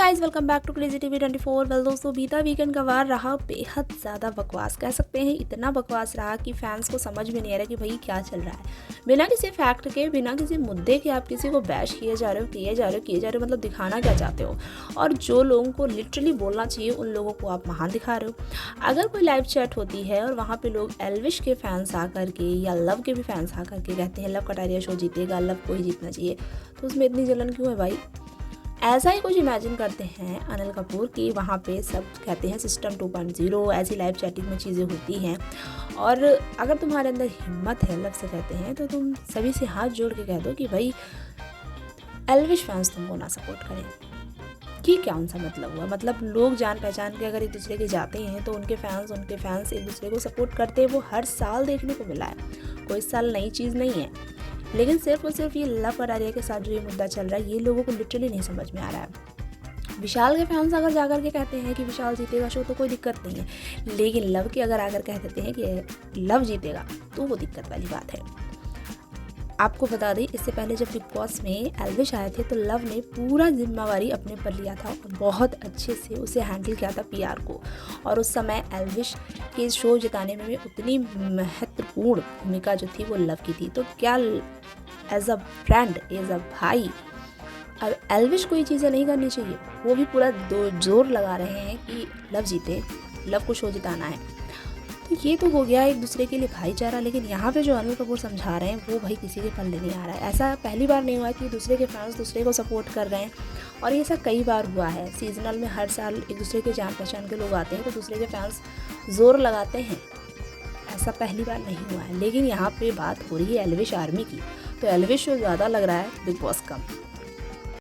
Guys, welcome back to crazy TV 24। Well दोस्तों, बीता weekend का वार रहा बेहद ज़्यादा बकवास, कह सकते हैं इतना बकवास रहा कि फैंस को समझ में नहीं आ रहा कि भाई क्या चल रहा है। बिना किसी फैक्ट के, बिना किसी मुद्दे के आप किसी को बैश किए जा रहे हो, मतलब दिखाना क्या चाहते हो। और जो लोगों को लिटरली बोलना चाहिए उन लोगों को आप महान दिखा रहे हो। अगर कोई लाइव चैट होती है और वहाँ पे लोग एल्विश के फैंस आकर के या लव के भी फैंस आकर के कहते हैं लव कटारिया शो जीतेगा, लव को ही जीतना चाहिए, तो उसमें इतनी जलन क्यों है भाई। ऐसा ही कुछ इमेजिन करते हैं अनिल कपूर कि वहाँ पे सब कहते हैं सिस्टम 2.0, ऐसी लाइव चैटिंग में चीज़ें होती हैं। और अगर तुम्हारे अंदर हिम्मत है, लव से कहते हैं, तो तुम सभी से हाथ जोड़ के कह दो कि भाई एल्विश फैंस तुमको ना सपोर्ट करें। कि क्या उनका मतलब हुआ? मतलब लोग जान पहचान के अगर एक दूसरे के जाते हैं तो उनके फैंस एक दूसरे को सपोर्ट करते हैं। वो हर साल देखने को मिला है, कोई साल नई चीज़ नहीं है। लेकिन सिर्फ और सिर्फ ये लव कटारिया के साथ जो ये मुद्दा चल रहा है, ये लोगों को लिटरली नहीं समझ में आ रहा है। विशाल के फैंस अगर जाकर के कहते हैं कि विशाल जीतेगा शो तो कोई दिक्कत नहीं है, लेकिन लव के अगर आकर कह देते हैं कि लव जीतेगा तो वो दिक्कत वाली बात है। आपको बता दें, इससे पहले जब बिग बॉस में एल्विश आए थे तो लव ने पूरा जिम्मेवारी अपने पर लिया था और बहुत अच्छे से उसे हैंडल किया था पीआर को। और उस समय एल्विश के शो जिताने में भी उतनी महत्वपूर्ण भूमिका जो थी वो लव की थी। तो क्या as a friend, as a भाई, अब एल्विश को ये चीज़ें नहीं करनी चाहिए? वो भी पूरा जोर लगा रहे हैं कि लव जीते, लव को शो जिताना है। तो ये तो हो गया एक दूसरे के लिए भाईचारा। लेकिन यहाँ पे जो अनिल कपूर समझा रहे हैं वो भाई किसी के पल्ले नहीं आ रहा है। ऐसा पहली बार नहीं हुआ कि दूसरे के फैंस दूसरे को सपोर्ट कर रहे हैं, और ये ऐसा कई बार हुआ है। सीजनल में हर साल एक दूसरे के जान पहचान के लोग आते हैं तो दूसरे के फैंस जोर लगाते हैं। ऐसा पहली बार नहीं हुआ है। लेकिन यहाँ पे बात हो रही है एल्विश आर्मी की, तो एल्विश ज़्यादा लग रहा है बिग बॉस कम।